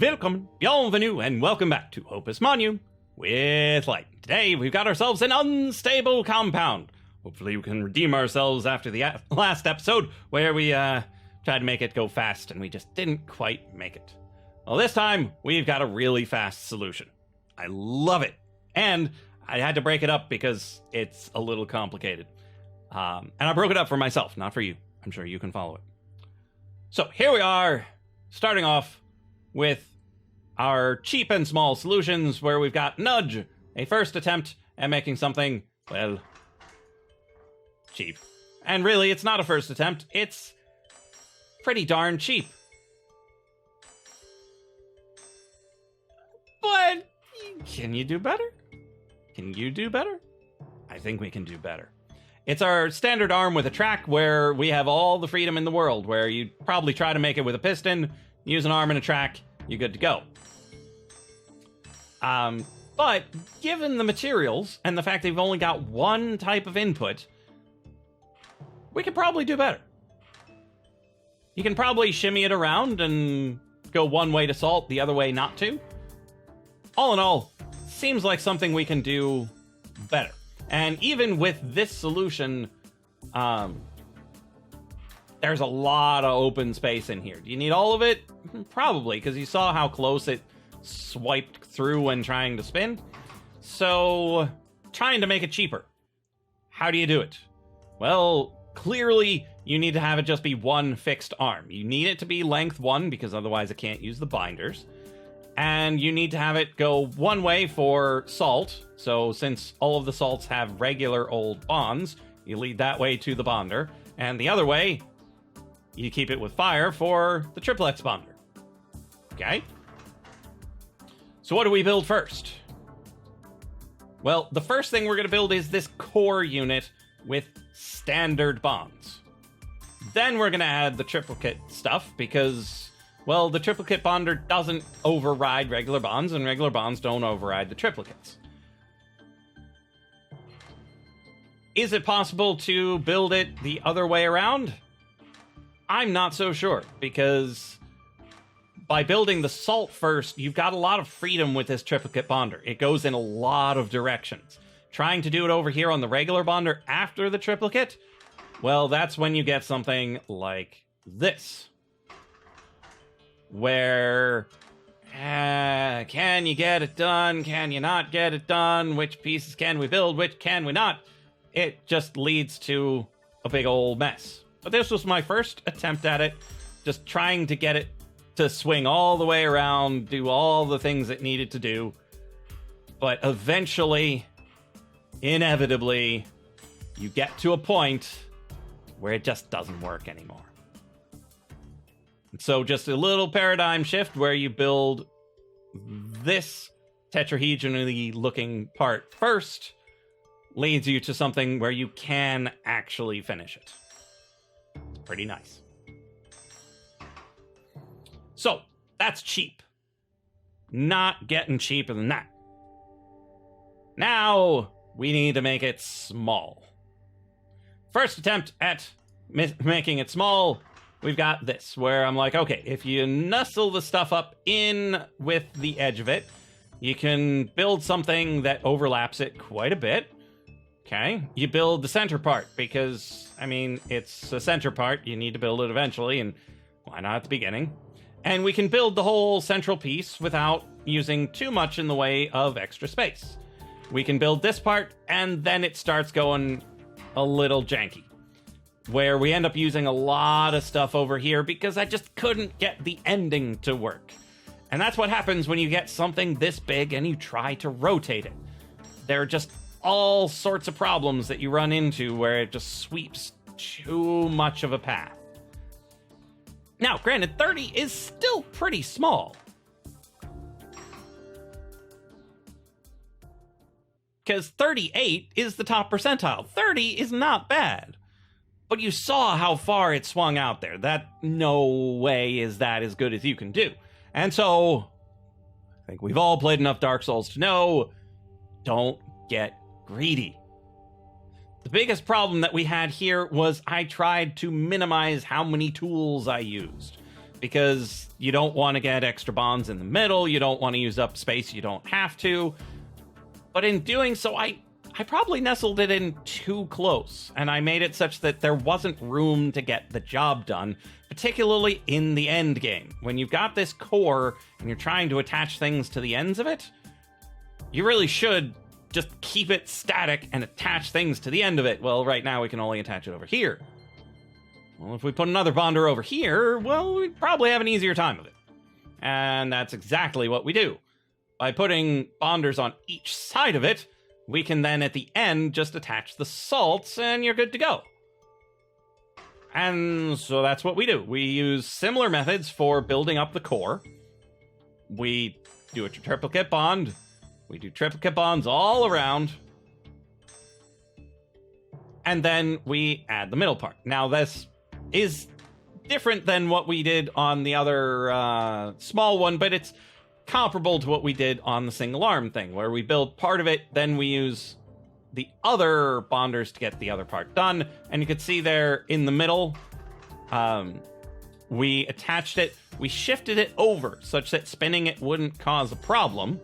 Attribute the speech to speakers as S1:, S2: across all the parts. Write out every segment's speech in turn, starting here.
S1: Welcome, bienvenue, and welcome back to Opus Magnum with Lyte. Today, we've got ourselves an unstable compound. Hopefully, we can redeem ourselves after the last episode where we tried to make it go fast and we just didn't quite make it. Well, this time, we've got a really fast solution. I love it. And I had to break it up because it's a little complicated. And I broke it up for myself, not for you. I'm sure you can follow it. So here we are, starting off with our cheap and small solutions where we've got Nudge, a first attempt at making something, well, cheap. And really, it's not a first attempt, it's pretty darn cheap. But can you do better? Can you do better? I think we can do better. It's our standard arm with a track where we have all the freedom in the world, where you probably try to make it with a piston, use an arm and a track, you're good to go. But given the materials and the fact that we've only got one type of input, we could probably do better. You can probably shimmy it around and go one way to salt, the other way not to. All in all, seems like something we can do better. And even with this solution, there's a lot of open space in here. Do you need all of it? Probably, because you saw how close it swiped through when trying to spin. So, trying to make it cheaper. How do you do it? Well, clearly, you need to have it just be one fixed arm. You need it to be length 1, because otherwise it can't use the binders. And you need to have it go one way for salt. So since all of the salts have regular old bonds, you lead that way to the bonder. And the other way, you keep it with fire for the triplex bonder. Okay? So what do we build first? Well, the first thing we're going to build is this core unit with standard bonds. Then we're going to add the triplicate stuff because, well, the triplicate bonder doesn't override regular bonds, and regular bonds don't override the triplicates. Is it possible to build it the other way around? I'm not so sure, because by building the salt first, you've got a lot of freedom with this triplicate bonder. It goes in a lot of directions. Trying to do it over here on the regular bonder after the triplicate, well, that's when you get something like this. Where, can you get it done? Can you not get it done? Which pieces can we build? Which can we not? It just leads to a big old mess. But this was my first attempt at it, just trying to get it to swing all the way around, do all the things it needed to do. But eventually, inevitably, you get to a point where it just doesn't work anymore. So just a little paradigm shift where you build this tetrahedronally looking part first leads you to something where you can actually finish it. It's pretty nice. So, that's cheap. Not getting cheaper than that. Now, we need to make it small. First attempt at making it small, we've got this, where I'm like, okay, if you nestle the stuff up in with the edge of it, you can build something that overlaps it quite a bit. Okay, you build the center part, because, I mean, it's a center part, you need to build it eventually, and why not at the beginning? And we can build the whole central piece without using too much in the way of extra space. We can build this part, and then it starts going a little janky, where we end up using a lot of stuff over here because I just couldn't get the ending to work. And that's what happens when you get something this big and you try to rotate it. There are just all sorts of problems that you run into where it just sweeps too much of a path. Now, granted, 30 is still pretty small. Because 38 is the top percentile. 30 is not bad. But you saw how far it swung out there. That no way is that as good as you can do. And so, I think we've all played enough Dark Souls to know, don't get greedy. The biggest problem that we had here was I tried to minimize how many tools I used. because you don't want to get extra bonds in the middle, you don't want to use up space you don't have to. But in doing so, I probably nestled it in too close, and I made it such that there wasn't room to get the job done, particularly in the end game. When you've got this core and you're trying to attach things to the ends of it, you really should just keep it static and attach things to the end of it. Well, right now we can only attach it over here. Well, if we put another bonder over here, well, we'd probably have an easier time of it. And that's exactly what we do. By putting bonders on each side of it, we can then at the end just attach the salts and you're good to go. And so that's what we do. We use similar methods for building up the core. We do a triplicate bond. We do triplicate bonds all around. And then we add the middle part. Now this is different than what we did on the other small one, but it's comparable to what we did on the single arm thing, where we build part of it, then we use the other bonders to get the other part done. And you can see there in the middle, we attached it, we shifted it over such that spinning it wouldn't cause a problem.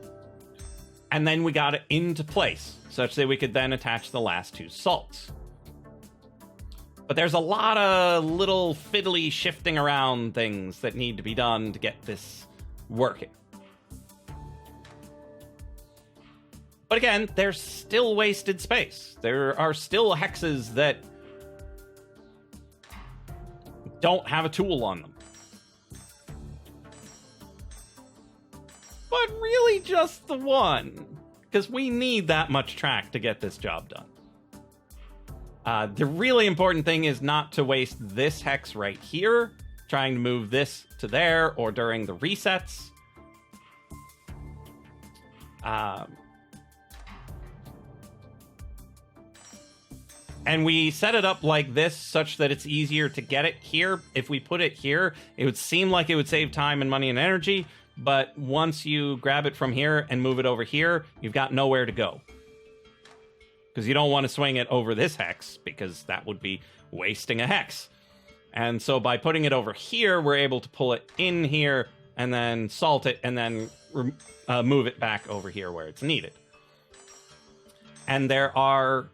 S1: And then we got it into place such that we could then attach the last two salts. But there's a lot of little fiddly shifting around things that need to be done to get this working. But again, there's still wasted space. There are still hexes that don't have a tool on them. But really just the one, because we need that much track to get this job done. The really important thing is not to waste this hex right here, trying to move this to there, or during the resets. And we set it up like this such that it's easier to get it here. If we put it here, it would seem like it would save time and money and energy, but once you grab it from here and move it over here, you've got nowhere to go. Because you don't want to swing it over this hex, because that would be wasting a hex. And so by putting it over here, we're able to pull it in here, and then salt it, and then move it back over here where it's needed. And there are,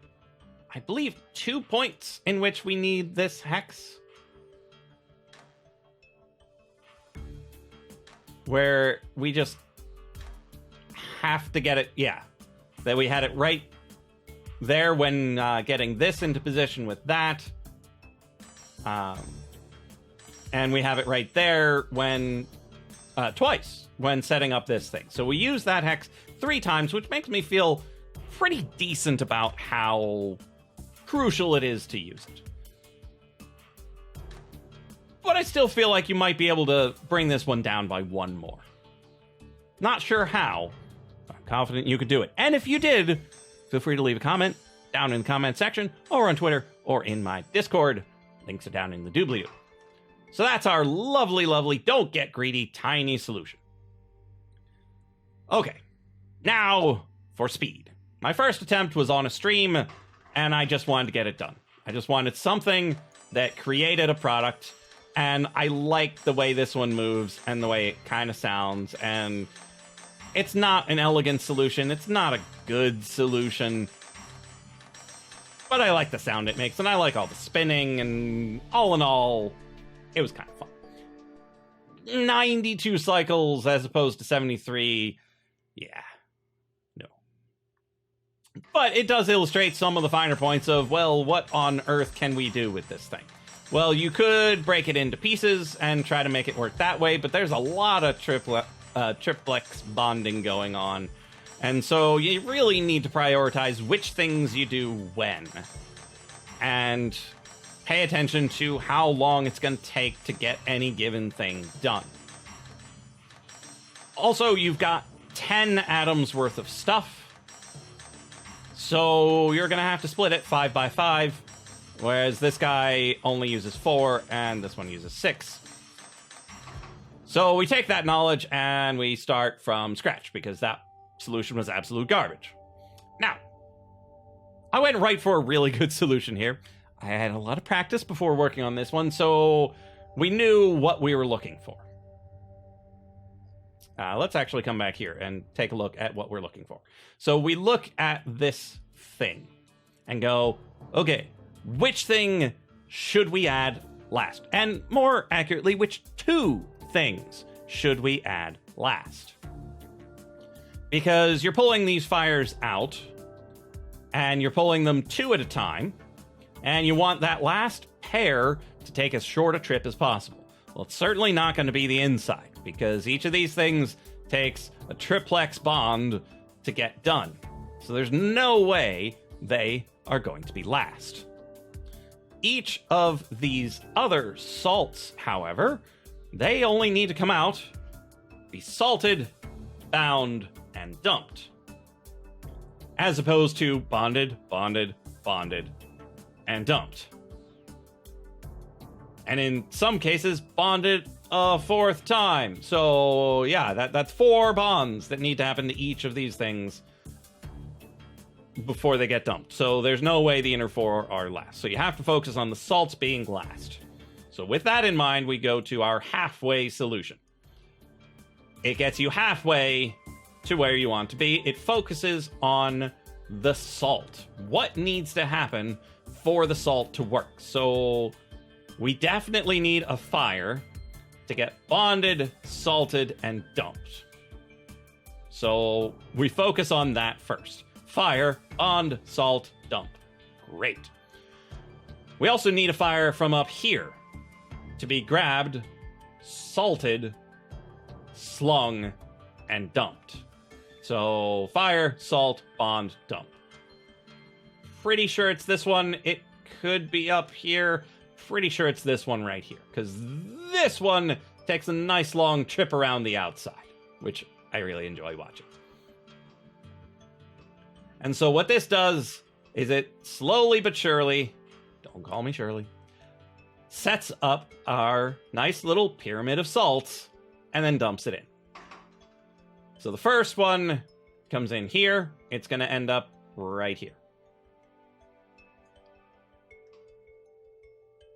S1: I believe, 2 points in which we need this hex. Where we just have to get it, yeah. That we had it right there when getting this into position with that. And we have it right there when, twice, when setting up this thing. So we use that hex 3 times, which makes me feel pretty decent about how crucial it is to use it. But I still feel like you might be able to bring this one down by 1 more. Not sure how, but I'm confident you could do it. And if you did, feel free to leave a comment down in the comment section, or on Twitter, or in my Discord. Links are down in the doobly-doo. So that's our lovely, lovely, don't get greedy, tiny solution. Okay, now for speed. My first attempt was on a stream, and I just wanted to get it done. I just wanted something that created a product, and I like the way this one moves, and the way it kind of sounds, and it's not an elegant solution, it's not a good solution, but I like the sound it makes, and I like all the spinning, and all in all, it was kind of fun. 92 cycles as opposed to 73, yeah, no. But it does illustrate some of the finer points of, well, what on earth can we do with this thing? Well, you could break it into pieces and try to make it work that way, but there's a lot of triplex bonding going on. And so you really need to prioritize which things you do when. And pay attention to how long it's going to take to get any given thing done. Also, you've got 10 atoms worth of stuff. So you're going to have to split it 5 by 5. Whereas this guy only uses 4, and this one uses 6. So we take that knowledge, and we start from scratch, because that solution was absolute garbage. Now, I went right for a really good solution here. I had a lot of practice before working on this one, so we knew what we were looking for. Let's actually come back here and take a look at what we're looking for. So we look at this thing and go, okay, which thing should we add last? And more accurately, which two things should we add last? Because you're pulling these fires out, and you're pulling them two at a time, and you want that last pair to take as short a trip as possible. Well, it's certainly not going to be the inside, because each of these things takes a triplex bond to get done. So there's no way they are going to be last. Each of these other salts, however, they only need to come out, be salted, bound, and dumped. As opposed to bonded, bonded, bonded, and dumped. And in some cases, bonded a fourth time. So yeah, that's 4 bonds that need to happen to each of these things before they get dumped. So there's no way the inner 4 are last. So you have to focus on the salts being last. So with that in mind, we go to our halfway solution. It gets you halfway to where you want to be. It focuses on the salt. What needs to happen for the salt to work? So we definitely need a fire to get bonded, salted, and dumped. So we focus on that first. Fire, bond, salt, dump. Great. We also need a fire from up here to be grabbed, salted, slung, and dumped. So fire, salt, bond, dump. Pretty sure it's this one. It could be up here. Pretty sure it's this one right here, because this one takes a nice long trip around the outside, which I really enjoy watching. And so what this does is it slowly but surely, don't call me Shirley, sets up our nice little pyramid of salts and then dumps it in. So the first one comes in here. It's going to end up right here.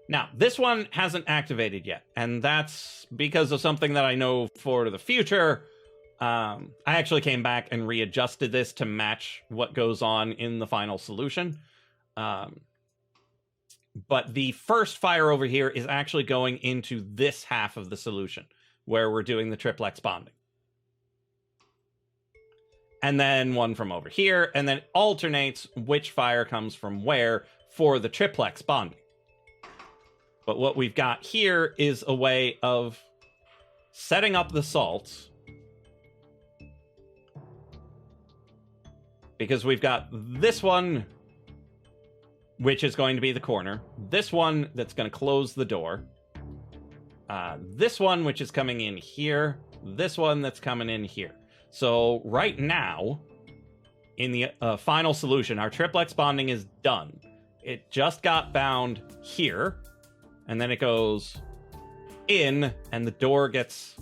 S1: Now, this one hasn't activated yet, and that's because of something that I know for the future. I actually came back and readjusted this to match what goes on in the final solution. But the first fire over here is actually going into this half of the solution, where we're doing the triplex bonding. And then one from over here, and then it alternates which fire comes from where for the triplex bonding. But what we've got here is a way of setting up the salts, because we've got this one, which is going to be the corner, this one that's going to close the door, this one which is coming in here, this one that's coming in here. So right now, in the final solution, our triplex bonding is done. It just got bound here, and then it goes in, and the door gets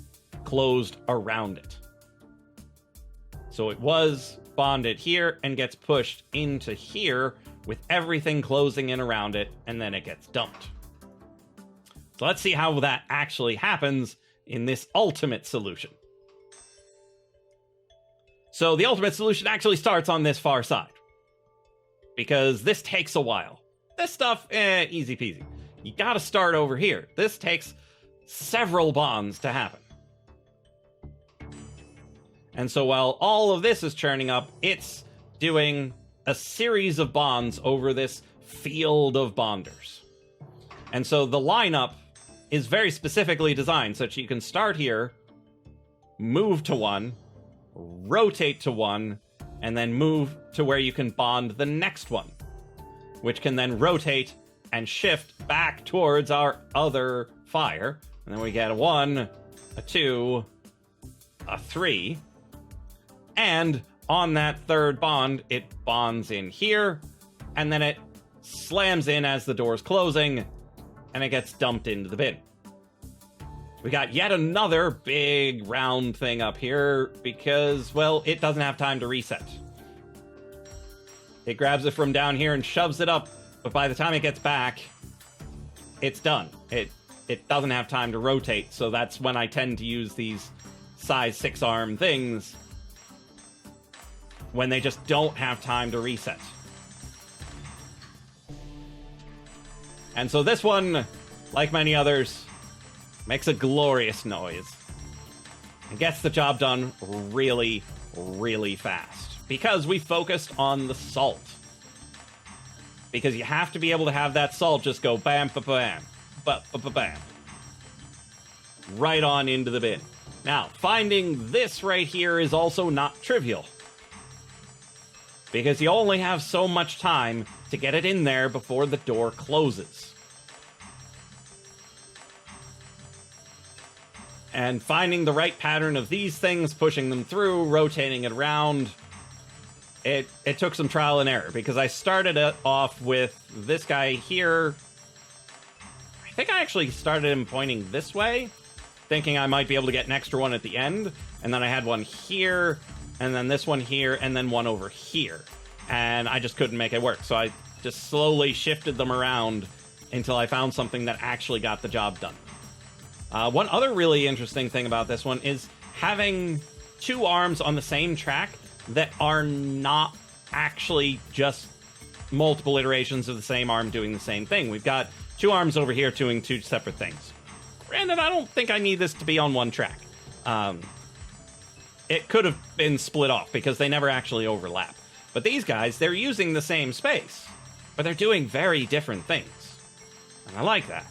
S1: closed around it. So it was bonded here and gets pushed into here with everything closing in around it, and then it gets dumped. So let's see how that actually happens in this ultimate solution. So the ultimate solution actually starts on this far side, because this takes a while. This stuff, easy peasy. You gotta start over here. This takes several bonds to happen. And so while all of this is churning up, it's doing a series of bonds over this field of bonders. And so the lineup is very specifically designed so that you can start here, move to one, rotate to one, and then move to where you can bond the next one, which can then rotate and shift back towards our other fire. And then we get a 1, a 2, a 3. And on that third bond, it bonds in here, and then it slams in as the door's closing, and it gets dumped into the bin. We got yet another big round thing up here because, well, it doesn't have time to reset. It grabs it from down here and shoves it up, but by the time it gets back, it's done. It it doesn't have time to rotate, so that's when I tend to use these size 6 arm things when they just don't have time to reset. And so this one, like many others, makes a glorious noise and gets the job done really, really fast because we focused on the salt. Because you have to be able to have that salt just go bam, ba bam, ba ba bam, right on into the bin. Now, finding this right here is also not trivial, because you only have so much time to get it in there before the door closes. And finding the right pattern of these things, pushing them through, rotating it around, it took some trial and error, because I started it off with this guy here. I think I actually started him pointing this way, thinking I might be able to get an extra one at the end, and then I had one here, and then this one here, and then one over here. And I just couldn't make it work, so I just slowly shifted them around until I found something that actually got the job done. One other really interesting thing about this one is having 2 arms on the same track that are not actually just multiple iterations of the same arm doing the same thing. We've got 2 arms over here doing 2 separate things. Granted, I don't think I need this to be on one track. It could have been split off because they never actually overlap. But these guys, they're using the same space, but they're doing very different things. And I like that.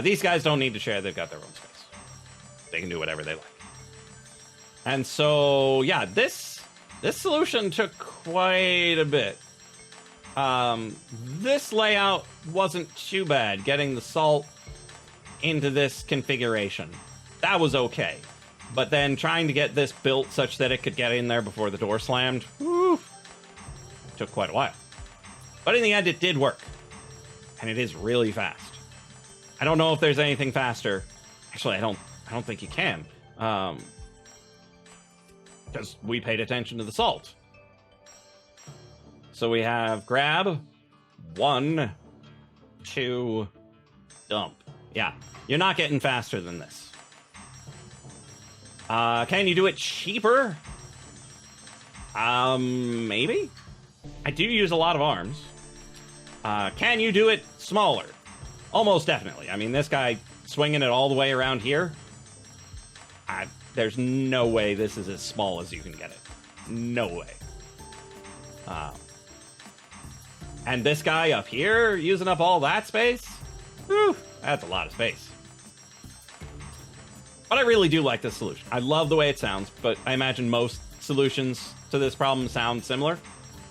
S1: These guys don't need to share, they've got their own space. They can do whatever they like. And so, yeah, this solution took quite a bit. This layout wasn't too bad, getting the salt into this configuration. That was okay. But then trying to get this built such that it could get in there before the door slammed, whew, took quite a while. But in the end, it did work. And it is really fast. I don't know if there's anything faster. Actually, I don't think you can. Because we paid attention to the salt. So we have grab, 1, 2, dump. Yeah, you're not getting faster than this. Can you do it cheaper? Maybe? I do use a lot of arms. Can you do it smaller? Almost definitely. I mean, this guy swinging it all the way around here, there's no way this is as small as you can get it. No way. And this guy up here, using up all that space? Whew, that's a lot of space. But I really do like this solution. I love the way it sounds, but I imagine most solutions to this problem sound similar.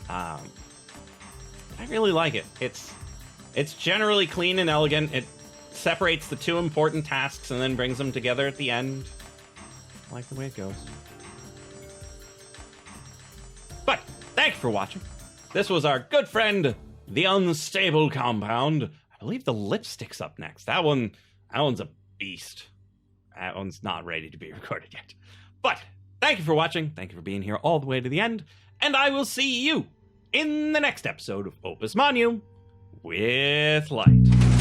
S1: I really like it. It's generally clean and elegant. It separates the 2 important tasks and then brings them together at the end. I like the way it goes. But thank you for watching. This was our good friend, the Unstable Compound. I believe the lipstick's up next. That one's a beast. That one's not ready to be recorded yet. But thank you for watching. Thank you for being here all the way to the end. And I will see you in the next episode of Opus Magnum with Lyte.